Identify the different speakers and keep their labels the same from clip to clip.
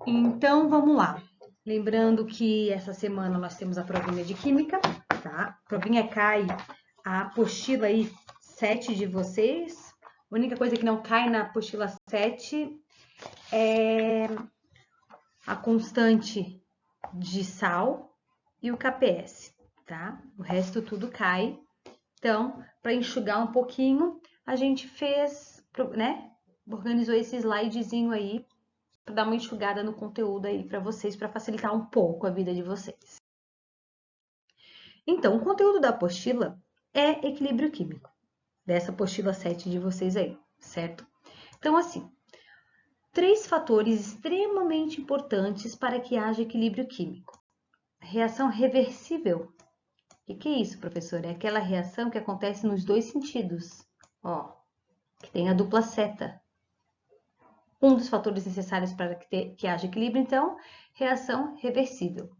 Speaker 1: Então, vamos lá. Lembrando que essa semana nós temos a provinha de Química, tá? A provinha cai a apostila aí 7 de vocês. A única coisa que não cai na apostila 7 é a constante de sal e o KPS, tá? O resto tudo cai. Então, para enxugar um pouquinho, a gente fez, né? Organizou esse slidezinho aí para dar uma enxugada no conteúdo aí para vocês, para facilitar um pouco a vida de vocês. Então, o conteúdo da apostila é equilíbrio químico, dessa apostila 7 de vocês aí, certo? Então, assim, 3 fatores extremamente importantes para que haja equilíbrio químico. Reação reversível. O que é isso, professor? É aquela reação que acontece nos dois sentidos, ó, que tem a dupla seta. Um dos fatores necessários para que haja equilíbrio, então, reação reversível.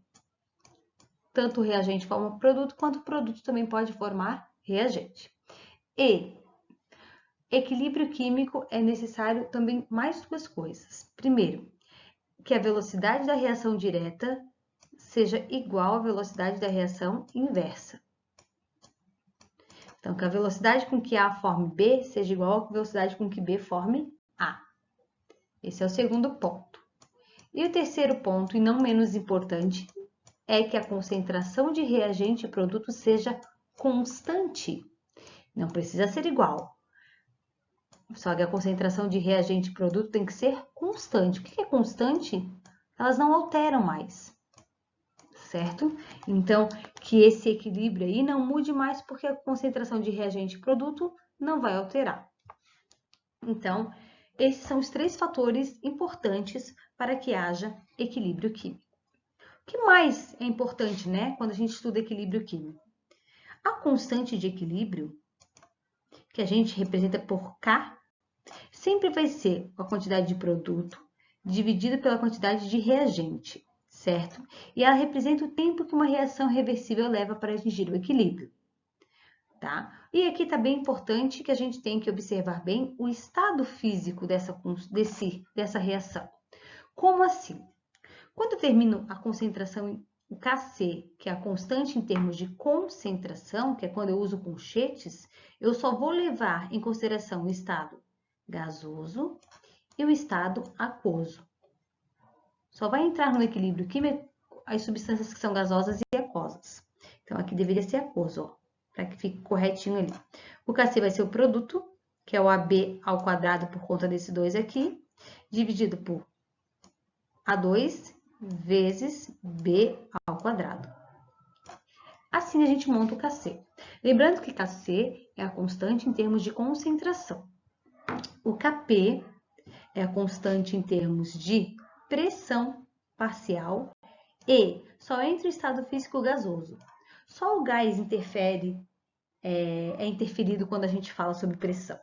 Speaker 1: Tanto o reagente forma produto, quanto o produto também pode formar reagente. E equilíbrio químico é necessário também mais duas coisas. Primeiro, que a velocidade da reação direta seja igual à velocidade da reação inversa. Então, que a velocidade com que A forme B seja igual à velocidade com que B forme A. Esse é o segundo ponto. E o terceiro ponto, e não menos importante, é que a concentração de reagente e produto seja constante. Não precisa ser igual. Só que a concentração de reagente e produto tem que ser constante. O que é constante? Elas não alteram mais, certo? Então, que esse equilíbrio aí não mude mais porque a concentração de reagente e produto não vai alterar. Então, esses são os 3 fatores importantes para que haja equilíbrio químico. O que mais é importante, né, quando a gente estuda equilíbrio químico? A constante de equilíbrio, que a gente representa por K, sempre vai ser a quantidade de produto dividida pela quantidade de reagente, certo? E ela representa o tempo que uma reação reversível leva para atingir o equilíbrio, tá? E aqui está bem importante que a gente tem que observar bem o estado físico dessa reação. Como assim? Quando eu termino a concentração o Kc, que é a constante em termos de concentração, que é quando eu uso colchetes, eu só vou levar em consideração o estado gasoso e o estado aquoso. Só vai entrar no equilíbrio químico as substâncias que são gasosas e aquosas. Então, aqui deveria ser aquoso, ó, para que fique corretinho ali. O Kc vai ser o produto, que é o AB ao quadrado por conta desse 2 aqui, dividido por A2 vezes B ao quadrado. Assim, a gente monta o Kc. Lembrando que Kc é a constante em termos de concentração. O Kp é a constante em termos de pressão parcial e só entra o estado físico gasoso. Só o gás é interferido quando a gente fala sobre pressão.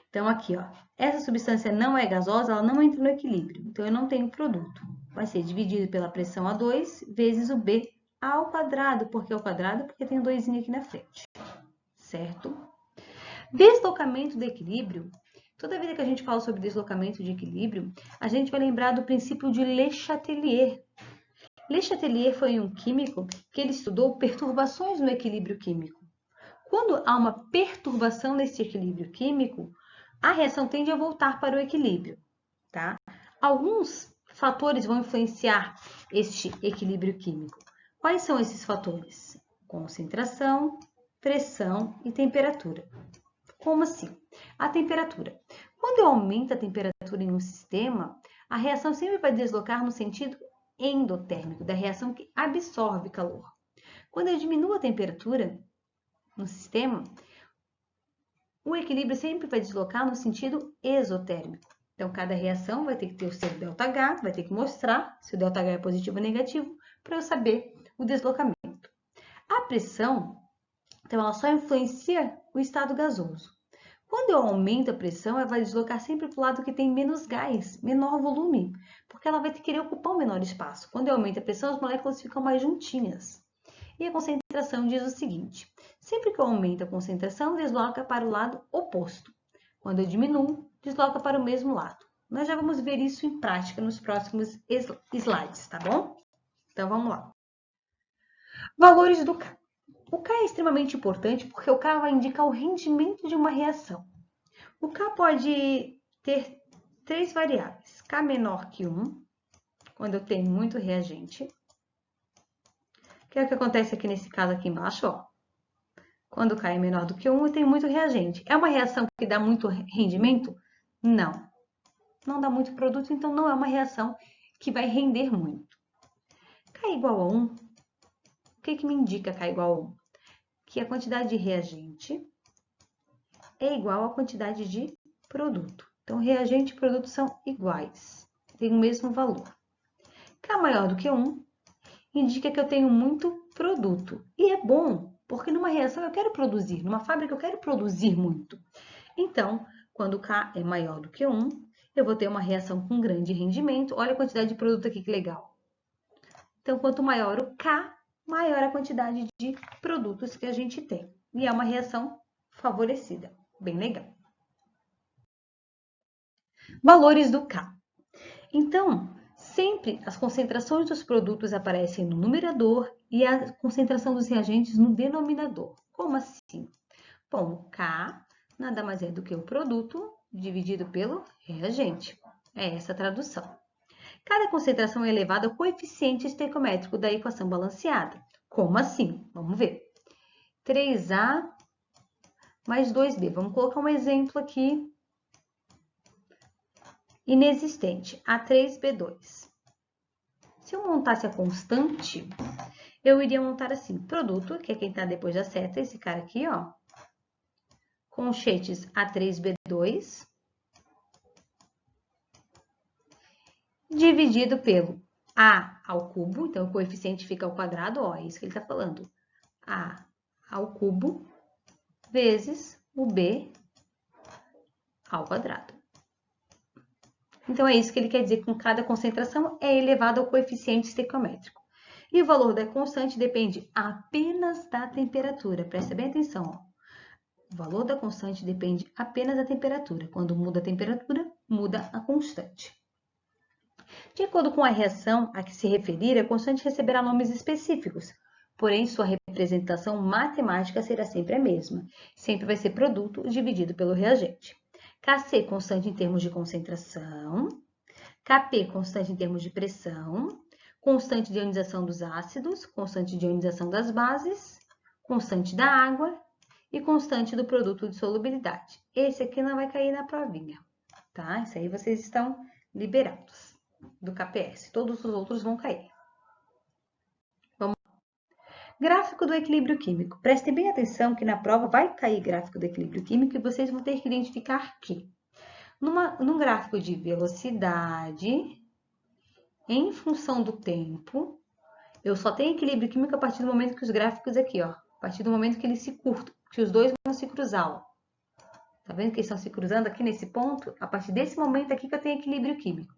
Speaker 1: Então, aqui, ó, essa substância não é gasosa, ela não entra no equilíbrio. Então, eu não tenho produto. Vai ser dividido pela pressão A2 vezes o B ao quadrado. Por que ao quadrado? Porque tem um 2 aqui na frente, certo? Deslocamento do equilíbrio. Toda vida que a gente fala sobre deslocamento de equilíbrio, a gente vai lembrar do princípio de Le Chatelier. Le Chatelier foi um químico que ele estudou perturbações no equilíbrio químico. Quando há uma perturbação nesse equilíbrio químico, a reação tende a voltar para o equilíbrio, tá? Alguns fatores vão influenciar este equilíbrio químico. Quais são esses fatores? Concentração, pressão e temperatura. Como assim? A temperatura. Quando eu aumento a temperatura em um sistema, a reação sempre vai deslocar no sentido endotérmico, da reação que absorve calor. Quando eu diminuo a temperatura no sistema, o equilíbrio sempre vai deslocar no sentido exotérmico. Então, cada reação vai ter que ter o seu ΔH, vai ter que mostrar se o ΔH é positivo ou negativo, para eu saber o deslocamento. A pressão, então, ela só influencia o estado gasoso. Quando eu aumento a pressão, ela vai deslocar sempre para o lado que tem menos gás, menor volume, porque ela vai querer ocupar um menor espaço. Quando eu aumento a pressão, as moléculas ficam mais juntinhas. E a concentração diz o seguinte: sempre que eu aumento a concentração, desloca para o lado oposto. Quando eu diminuo, desloca para o mesmo lado. Nós já vamos ver isso em prática nos próximos slides, tá bom? Então, vamos lá. Valores do K. O K é extremamente importante porque o K vai indicar o rendimento de uma reação. O K pode ter 3 variáveis. K menor que 1, quando eu tenho muito reagente. Que é o que acontece aqui nesse caso aqui embaixo, ó. Quando K é menor do que 1, eu tenho muito reagente. É uma reação que dá muito rendimento? Não. Não dá muito produto, então não é uma reação que vai render muito. K igual a 1, o que me indica K igual a 1? Que a quantidade de reagente é igual à quantidade de produto. Então, reagente e produto são iguais, têm o mesmo valor. K maior do que 1 indica que eu tenho muito produto. E é bom, porque numa reação eu quero produzir, numa fábrica eu quero produzir muito. Então, quando K é maior do que 1, eu vou ter uma reação com grande rendimento. Olha a quantidade de produto aqui, que legal. Então, quanto maior o K, maior a quantidade de produtos que a gente tem. E é uma reação favorecida. Bem legal. Valores do K. Então, sempre as concentrações dos produtos aparecem no numerador e a concentração dos reagentes no denominador. Como assim? Bom, o K nada mais é do que o produto dividido pelo reagente. É essa a tradução. Cada concentração é elevada ao coeficiente estequiométrico da equação balanceada. Como assim? Vamos ver. 3A mais 2B. Vamos colocar um exemplo aqui. Inexistente, A3B2. Se eu montasse a constante, eu iria montar assim, produto, que é quem está depois da seta, esse cara aqui, ó, conchetes A3B2, dividido pelo A ao cubo, então o coeficiente fica ao quadrado, ó, é isso que ele está falando. A ao cubo vezes o B ao quadrado. Então, é isso que ele quer dizer com cada concentração é elevado ao coeficiente estequiométrico. E o valor da constante depende apenas da temperatura. Presta bem atenção, ó. O valor da constante depende apenas da temperatura. Quando muda a temperatura, muda a constante. De acordo com a reação a que se referir, a constante receberá nomes específicos. Porém, sua representação matemática será sempre a mesma. Sempre vai ser produto dividido pelo reagente. Kc constante em termos de concentração, Kp constante em termos de pressão, constante de ionização dos ácidos, constante de ionização das bases, constante da água e constante do produto de solubilidade. Esse aqui não vai cair na provinha, tá? Isso aí vocês estão liberados do KPS. Todos os outros vão cair. Vamos lá. Gráfico do equilíbrio químico. Prestem bem atenção que na prova vai cair gráfico do equilíbrio químico e vocês vão ter que identificar que num gráfico de velocidade em função do tempo, eu só tenho equilíbrio químico a partir do momento que os gráficos aqui, ó, a partir do momento que eles se curtam, que os dois vão se cruzar, ó. Tá vendo que eles estão se cruzando aqui nesse ponto? A partir desse momento aqui que eu tenho equilíbrio químico.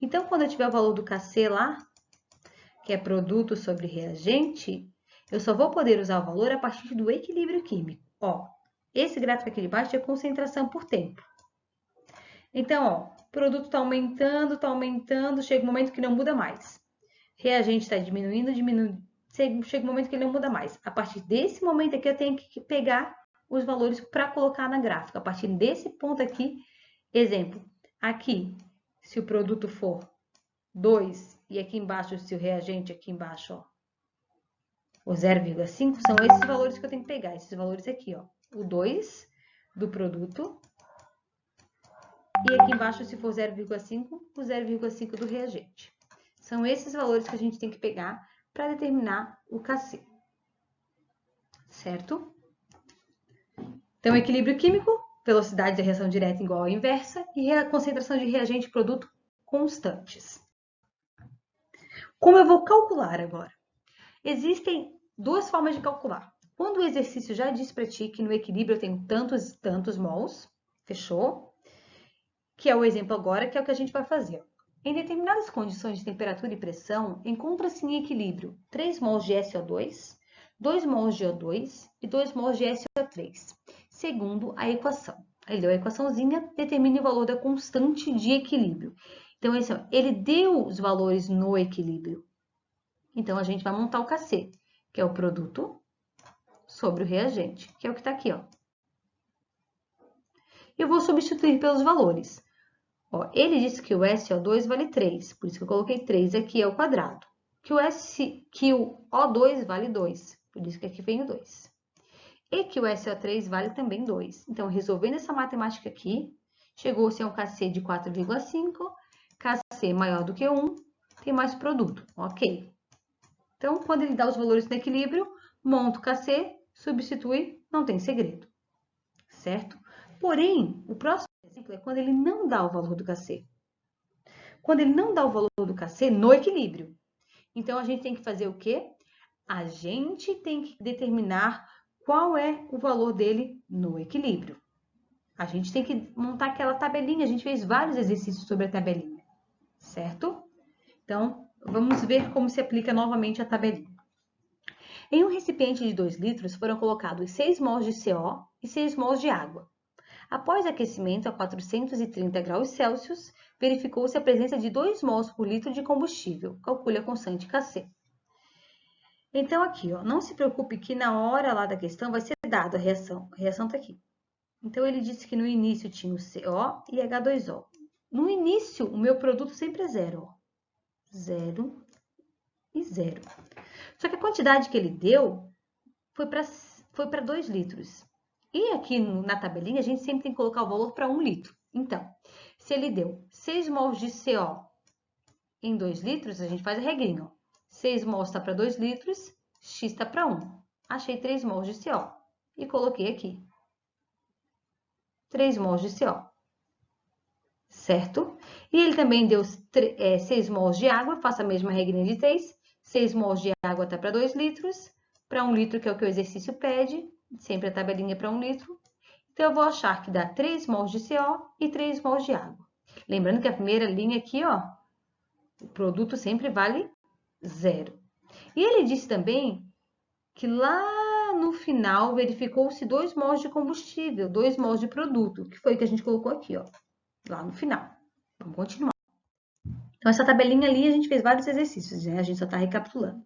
Speaker 1: Então, quando eu tiver o valor do Kc lá, que é produto sobre reagente, eu só vou poder usar o valor a partir do equilíbrio químico. Ó, esse gráfico aqui de baixo é concentração por tempo. Então, ó, o produto está aumentando, chega um momento que não muda mais. Reagente está diminuindo, chega um momento que ele não muda mais. A partir desse momento aqui, eu tenho que pegar os valores para colocar na gráfica. A partir desse ponto aqui, exemplo, aqui, se o produto for 2 e aqui embaixo, se o reagente aqui embaixo, ó, o 0,5, são esses valores que eu tenho que pegar, esses valores aqui, ó, o 2 do produto e aqui embaixo, se for 0,5, o 0,5 do reagente. São esses valores que a gente tem que pegar para determinar o Kc. Certo? Então, equilíbrio químico, velocidade da reação direta igual à inversa e a concentração de reagente e produto constantes. Como eu vou calcular agora? Existem duas formas de calcular. Quando o exercício já diz para ti que no equilíbrio eu tenho tantos e tantos mols, fechou? Que é o exemplo agora, que é o que a gente vai fazer. Em determinadas condições de temperatura e pressão, encontra-se em equilíbrio 3 mols de SO2, 2 mols de O2 e 2 mols de SO3, segundo a equação. Ele deu a equaçãozinha, determine o valor da constante de equilíbrio. Então, esse, ó, ele deu os valores no equilíbrio. Então, a gente vai montar o KC, que é o produto sobre o reagente, que é o que está aqui, ó. Eu vou substituir pelos valores. Ó, ele disse que o SO2 vale 3, por isso que eu coloquei 3 aqui ao quadrado. Que o O2 vale 2, por isso que aqui vem o 2. E que o SO3 vale também 2. Então, resolvendo essa matemática aqui, chegou-se a um KC de 4,5, KC maior do que 1, tem mais produto, ok. Então, quando ele dá os valores no equilíbrio, monta o KC, substitui, não tem segredo, certo? Porém, o próximo exemplo é quando ele não dá o valor do KC. Quando ele não dá o valor do KC no equilíbrio. Então, a gente tem que fazer o quê? A gente tem que determinar qual é o valor dele no equilíbrio. A gente tem que montar aquela tabelinha. A gente fez vários exercícios sobre a tabelinha, certo? Então, vamos ver como se aplica novamente a tabelinha. Em um recipiente de 2 litros foram colocados 6 mols de CO e 6 mols de água. Após aquecimento a 430 graus Celsius, verificou-se a presença de 2 mols por litro de combustível. Calcule a constante Kc. Então, aqui, ó, não se preocupe que na hora lá da questão vai ser dada a reação. A reação está aqui. Então, ele disse que no início tinha o CO e H2O. No início, o meu produto sempre é 0. 0 e 0. Só que a quantidade que ele deu foi para 2 litros. E aqui na tabelinha, a gente sempre tem que colocar o valor para 1 litro. Então, se ele deu 6 mols de CO em 2 litros, a gente faz a regrinha. Ó. 6 mols está para 2 litros, X está para 1. Achei 3 mols de CO e coloquei aqui. 3 mols de CO. Certo? E ele também deu 6 mols de água, faço a mesma regrinha de 3. 6 mols de água está para 2 litros, para 1 litro, que é o que o exercício pede, sempre a tabelinha para 1 litro. Então, eu vou achar que dá 3 mols de CO e 3 mols de água. Lembrando que a primeira linha aqui, ó, o produto sempre vale 0. E ele disse também que lá no final verificou-se 2 mols de combustível, 2 mols de produto, que foi o que a gente colocou aqui, ó, lá no final. Vamos continuar. Então, essa tabelinha ali a gente fez vários exercícios, né? A gente só está recapitulando.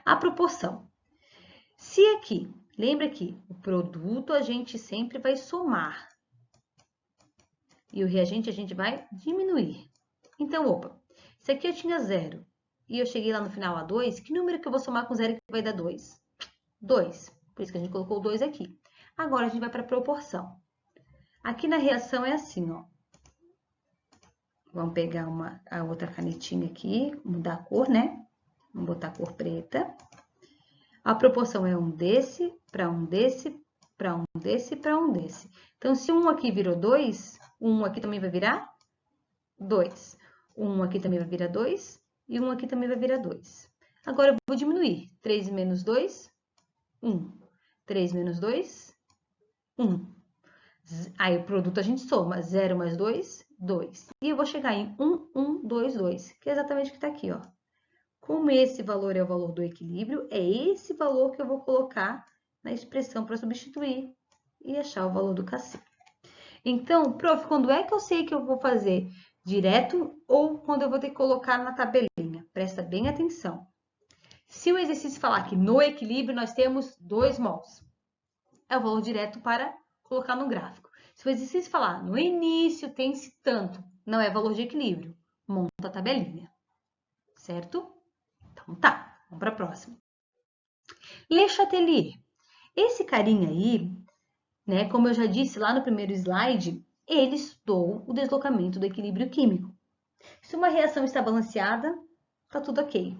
Speaker 1: A proporção. Se aqui, lembra que o produto a gente sempre vai somar e o reagente a gente vai diminuir. Então, opa, se aqui eu tinha 0 e eu cheguei lá no final a 2, que número que eu vou somar com 0 que vai dar 2? 2. Por isso que a gente colocou o 2 aqui. Agora, a gente vai para a proporção. Aqui na reação é assim, ó. Vamos pegar a outra canetinha aqui, mudar a cor, né? Vamos botar a cor preta. A proporção é um desse, para um desse, para um desse, para um desse. Então, se um aqui virou 2, um aqui também vai virar 2. Um aqui também vai virar 2 e um aqui também vai virar 2. Agora, eu vou diminuir. 3 menos 2, 1. 3 menos 2, 1. Aí, o produto a gente soma. 0 mais 2, 2. E eu vou chegar em 1, 1, 2, 2, que é exatamente o que está aqui, ó. Como esse valor é o valor do equilíbrio, é esse valor que eu vou colocar na expressão para substituir e achar o valor do Kc. Então, prof, quando é que eu sei que eu vou fazer direto ou quando eu vou ter que colocar na tabelinha? Presta bem atenção. Se o exercício falar que no equilíbrio nós temos 2 mols, é o valor direto para colocar no gráfico. Se o exercício falar no início tem-se tanto, não é valor de equilíbrio, monta a tabelinha, certo? Então tá, vamos para a próxima. Le Chatelier. Esse carinha aí, né, como eu já disse lá no primeiro slide, ele estudou o deslocamento do equilíbrio químico. Se uma reação está balanceada, tá tudo ok.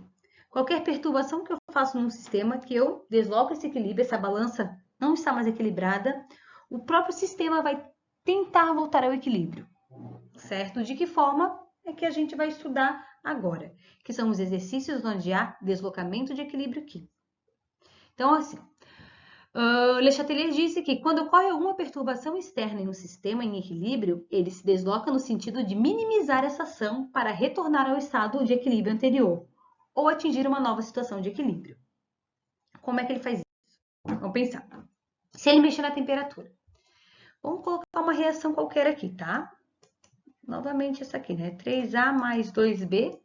Speaker 1: Qualquer perturbação que eu faço num sistema, que eu desloco esse equilíbrio, essa balança não está mais equilibrada, o próprio sistema vai tentar voltar ao equilíbrio, certo? De que forma é que a gente vai estudar agora, que são os exercícios onde há deslocamento de equilíbrio químico. Então, assim, Le Chatelier disse que quando ocorre alguma perturbação externa em um sistema em equilíbrio, ele se desloca no sentido de minimizar essa ação para retornar ao estado de equilíbrio anterior ou atingir uma nova situação de equilíbrio. Como é que ele faz isso? Vamos pensar. Se ele mexer na temperatura. Vamos colocar uma reação qualquer aqui, tá? Novamente essa aqui, né? 3A mais 2B.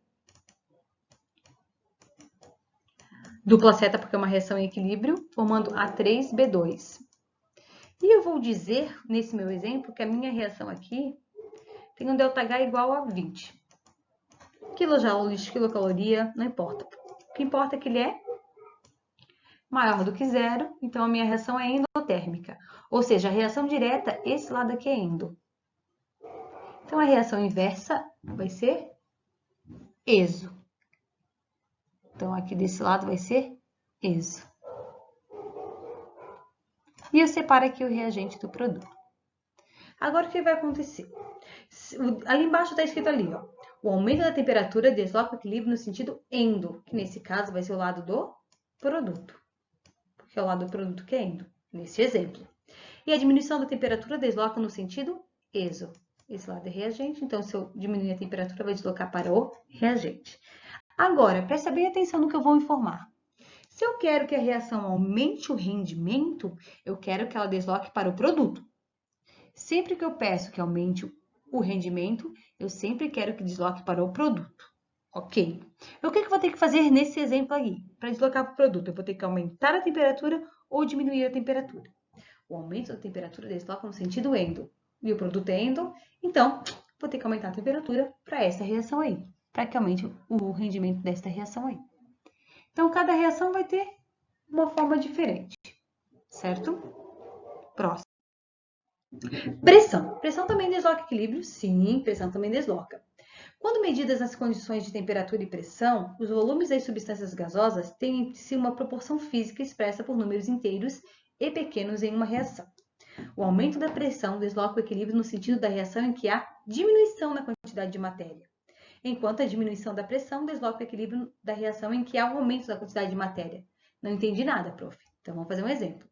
Speaker 1: Dupla seta porque é uma reação em equilíbrio, formando A3B2. E eu vou dizer, nesse meu exemplo, que a minha reação aqui tem um ΔH igual a 20. Quilojoules, quilocaloria, não importa. O que importa é que ele é maior do que zero, então a minha reação é endotérmica. Ou seja, a reação direta, esse lado aqui é endo. Então a reação inversa vai ser exo. Então aqui desse lado vai ser exo. E eu separo aqui o reagente do produto. Agora o que vai acontecer? Ali embaixo está escrito ali, ó. O aumento da temperatura desloca o equilíbrio no sentido endo, que nesse caso vai ser o lado do produto. Porque é o lado do produto que é endo, nesse exemplo. E a diminuição da temperatura desloca no sentido exo. Esse lado é reagente, então se eu diminuir a temperatura, vai deslocar para o reagente. Agora, presta bem atenção no que eu vou informar. Se eu quero que a reação aumente o rendimento, eu quero que ela desloque para o produto. Sempre que eu peço que aumente o rendimento, eu sempre quero que desloque para o produto. Ok? O que eu vou ter que fazer nesse exemplo aqui? Para deslocar para o produto, eu vou ter que aumentar a temperatura ou diminuir a temperatura. O aumento da temperatura desloca no sentido endo. E o produto é endo, então vou ter que aumentar a temperatura para essa reação aí, para que aumente o rendimento desta reação aí. Então, cada reação vai ter uma forma diferente, certo? Próximo. Pressão. Pressão também desloca equilíbrio? Sim, pressão também desloca. Quando medidas nas condições de temperatura e pressão, os volumes das substâncias gasosas têm entre si uma proporção física expressa por números inteiros e pequenos em uma reação. O aumento da pressão desloca o equilíbrio no sentido da reação em que há diminuição na quantidade de matéria, enquanto a diminuição da pressão desloca o equilíbrio da reação em que há um aumento da quantidade de matéria. Não entendi nada, prof. Então, vamos fazer um exemplo.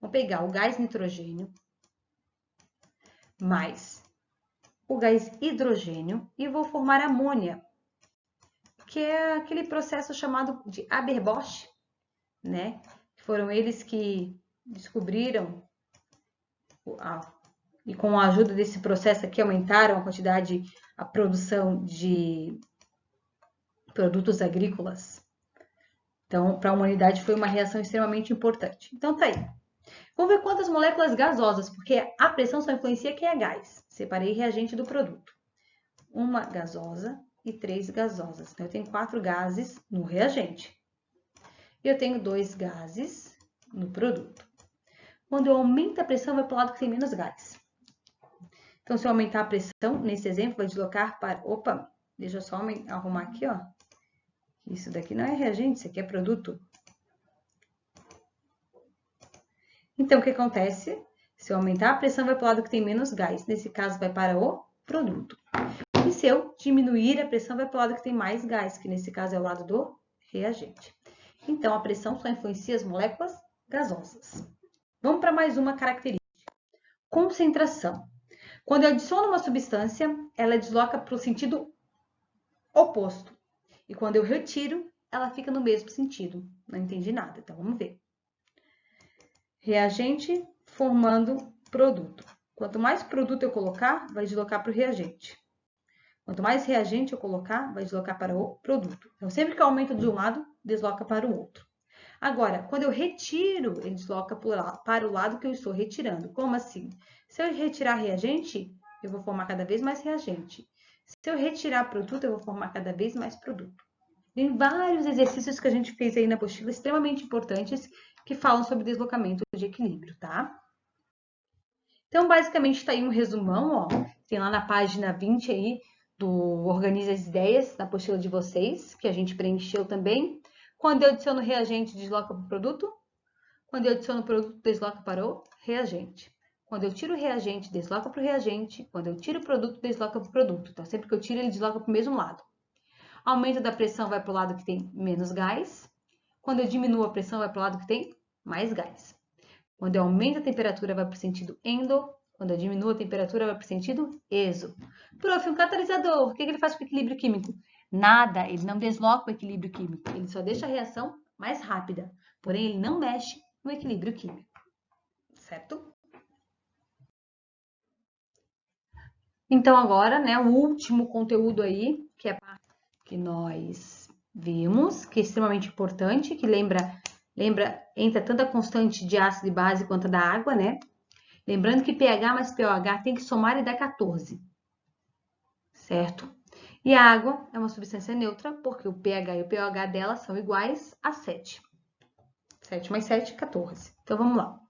Speaker 1: Vamos pegar o gás nitrogênio mais o gás hidrogênio e vou formar amônia, que é aquele processo chamado de Haber-Bosch, né? Foram eles que descobriram e com a ajuda desse processo aqui aumentaram a quantidade, a produção de produtos agrícolas. Então, para a humanidade foi uma reação extremamente importante. Então, tá aí. Vamos ver quantas moléculas gasosas, porque a pressão só influencia quem é gás. Separei reagente do produto. Uma gasosa e 3 gasosas. Então, eu tenho 4 gases no reagente. E eu tenho 2 gases no produto. Quando eu aumento a pressão, vai para o lado que tem menos gás. Então, se eu aumentar a pressão, nesse exemplo, vai deslocar para... Opa, deixa eu só arrumar aqui, ó. Isso daqui não é reagente, isso aqui é produto. Então, o que acontece? Se eu aumentar a pressão, vai para o lado que tem menos gás. Nesse caso, vai para o produto. E se eu diminuir a pressão, vai para o lado que tem mais gás, que nesse caso é o lado do reagente. Então, a pressão só influencia as moléculas gasosas. Vamos para mais uma característica. Concentração. Quando eu adiciono uma substância, ela desloca para o sentido oposto. E quando eu retiro, ela fica no mesmo sentido. Não entendi nada, então vamos ver. Reagente formando produto. Quanto mais produto eu colocar, vai deslocar para o reagente. Quanto mais reagente eu colocar, vai deslocar para o produto. Então, sempre que eu aumento de um lado, desloca para o outro. Agora, quando eu retiro, ele desloca para o lado que eu estou retirando. Como assim? Se eu retirar reagente, eu vou formar cada vez mais reagente. Se eu retirar produto, eu vou formar cada vez mais produto. Tem vários exercícios que a gente fez aí na apostila, extremamente importantes, que falam sobre deslocamento de equilíbrio, tá? Então, basicamente, está aí um resumão, ó. Tem lá na página 20 aí do Organize as Ideias, da apostila de vocês, que a gente preencheu também. Quando eu adiciono reagente, desloca para o produto. Quando eu adiciono o produto, desloca para o reagente. Quando eu tiro o reagente, desloca para o reagente. Quando eu tiro o produto, desloca para o produto. Então, sempre que eu tiro, ele desloca para o mesmo lado. Aumento da pressão vai para o lado que tem menos gás. Quando eu diminuo a pressão, vai para o lado que tem mais gás. Quando eu aumento a temperatura, vai para o sentido endo. Quando eu diminuo a temperatura, vai para o sentido exo. Prof, um catalisador, o que ele faz com o equilíbrio químico? Nada, ele não desloca o equilíbrio químico. Ele só deixa a reação mais rápida. Porém, ele não mexe no equilíbrio químico. Certo? Então, agora, né, o último conteúdo aí, que é a parte que nós vimos, que é extremamente importante, que lembra, entra tanto a constante de ácido e base quanto a da água, né? Lembrando que pH mais pOH tem que somar e dar 14, certo? E a água é uma substância neutra, porque o pH e o pOH dela são iguais a 7. 7 mais 7, 14. Então, vamos lá.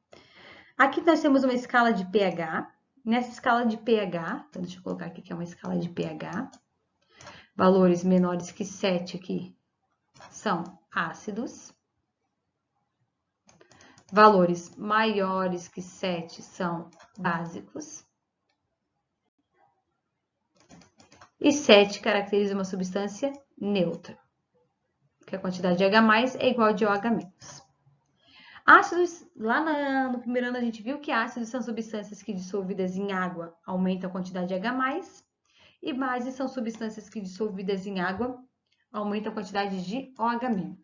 Speaker 1: Aqui nós temos uma escala de pH. Nessa escala de pH, então deixa eu colocar aqui que é uma escala de pH. Valores menores que 7 aqui são ácidos. Valores maiores que 7 são básicos. E 7 caracteriza uma substância neutra, que a quantidade de H+ é igual a de OH-. Ácidos, lá no primeiro ano a gente viu que ácidos são substâncias que dissolvidas em água aumentam a quantidade de H+, e bases são substâncias que dissolvidas em água aumentam a quantidade de OH-.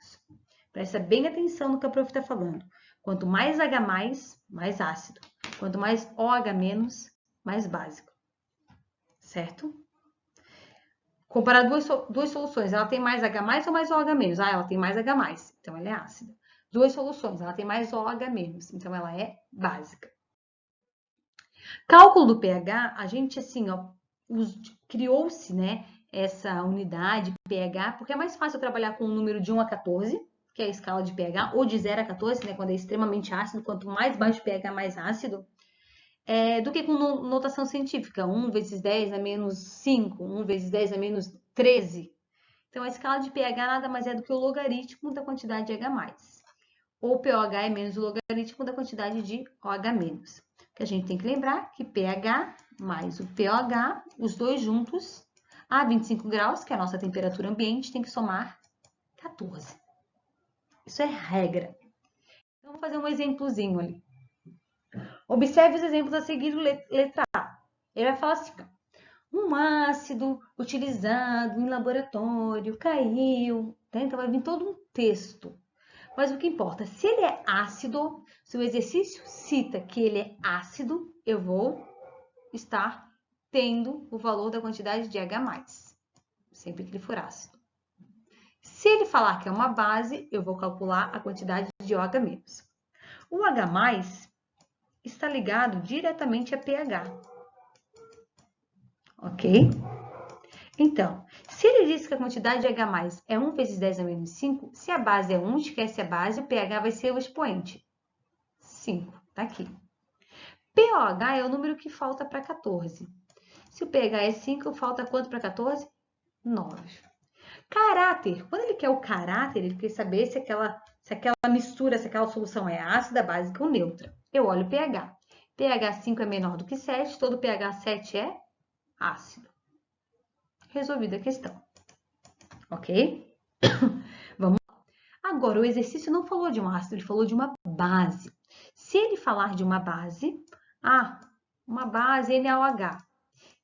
Speaker 1: Presta bem atenção no que a prof está falando. Quanto mais H+, mais ácido. Quanto mais OH-, mais básico. Certo? Comparar duas soluções, ela tem mais H+ ou mais OH-? Ah, ela tem mais H+, então ela é ácida. Duas soluções, ela tem mais OH-, então ela é básica. Cálculo do pH, a gente assim, ó, criou-se, né, essa unidade pH, porque é mais fácil trabalhar com um número de 1 a 14, que é a escala de pH, ou de 0 a 14, né, quando é extremamente ácido, quanto mais baixo o pH, mais ácido, do que com notação científica, 1 vezes 10 a menos 5, 1 vezes 10 a menos 13. Então, a escala de pH nada mais é do que o logaritmo da quantidade de H+. Ou pOH é menos o logaritmo da quantidade de OH-. Que a gente tem que lembrar que pH mais o pOH, os dois juntos, a 25 graus, que é a nossa temperatura ambiente, tem que somar 14. Isso é regra. Então, vou fazer um exemplozinho ali. Observe os exemplos a seguir, letra A. Ele vai falar assim, um ácido utilizado em laboratório caiu. Então, vai vir todo um texto. Mas o que importa, se ele é ácido, se o exercício cita que ele é ácido, eu vou estar tendo o valor da quantidade de H+, sempre que ele for ácido. Se ele falar que é uma base, eu vou calcular a quantidade de OH-. O H+ está ligado diretamente a pH. Ok? Então, se ele diz que a quantidade de H+ é 1 vezes 10 a menos 5, se a base é 1, esquece a base, o pH vai ser o expoente. 5, tá aqui. pOH é o número que falta para 14. Se o pH é 5, falta quanto para 14? 9. Caráter. Quando ele quer o caráter, ele quer saber se aquela mistura, se aquela solução é ácida, básica ou neutra. Eu olho o pH. pH 5 é menor do que 7, todo pH 7 é ácido. Resolvida a questão. Ok? Vamos lá. Agora, o exercício não falou de um ácido, ele falou de uma base. Se ele falar de uma base, uma base NaOH.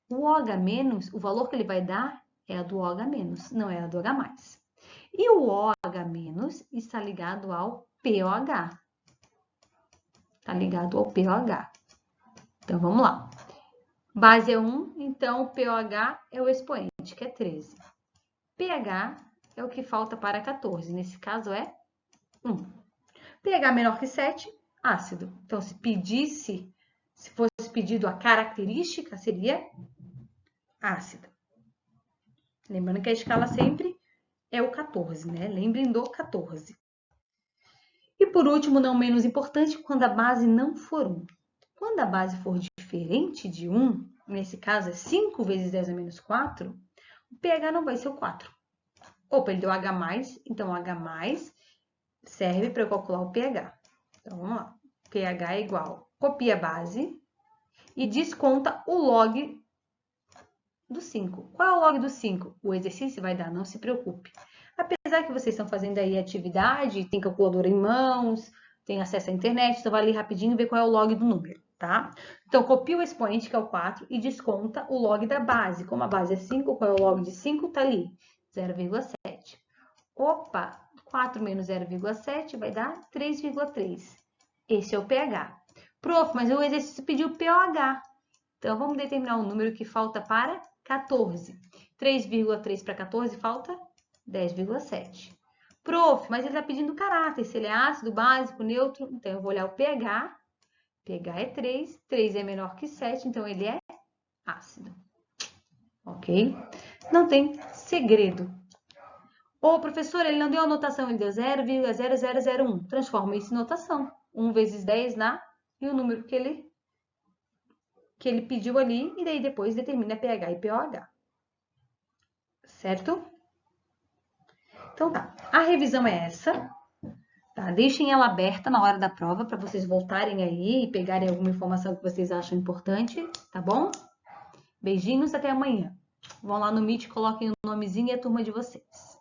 Speaker 1: O OH-, o valor que ele vai dar é a do OH-, não é a do H+. E o OH- está ligado ao pOH. Está ligado ao pOH. Então, vamos lá. Base é 1, então o pOH é o expoente, que é 13. pH é o que falta para 14, nesse caso é 1. pH menor que 7, ácido. Então, se fosse pedido a característica, seria ácida. Lembrando que a escala sempre é o 14, né? Lembrem do 14. E por último, não menos importante, quando a base não for 1. Quando a base for diferente de 1, nesse caso é 5 vezes 10 a menos 4, o pH não vai ser o 4. Opa, ele deu H+, então o H+ serve para eu calcular o pH. Então, vamos lá. pH é igual, copia a base e desconta o log do 5. Qual é o log do 5? O exercício vai dar, não se preocupe. Apesar que vocês estão fazendo aí atividade, tem calculadora em mãos, tem acesso à internet, então vai ali rapidinho ver qual é o log do número, tá? Então, copia o expoente, que é o 4, e desconta o log da base. Como a base é 5, qual é o log de 5? Tá ali, 0,7. Opa, 4 menos 0,7 vai dar 3,3. Esse é o pH. Prof, mas o exercício pediu pOH. Então, vamos determinar um número que falta para 14. 3,3 para 14 falta 10,7. Prof, mas ele está pedindo caráter, se ele é ácido, básico, neutro. Então, eu vou olhar o pH. pH é 3, 3 é menor que 7, então ele é ácido. Ok? Não tem segredo. Ô, professor, ele não deu a notação, ele deu 0,0001. Transforma isso em notação. 1 vezes 10 e o número que ele pediu ali, e daí depois determina pH e pOH. Certo? Então tá, a revisão é essa. Tá? Deixem ela aberta na hora da prova para vocês voltarem aí e pegarem alguma informação que vocês acham importante, tá bom? Beijinhos, até amanhã. Vão lá no Meet, coloquem o nomezinho e a turma de vocês.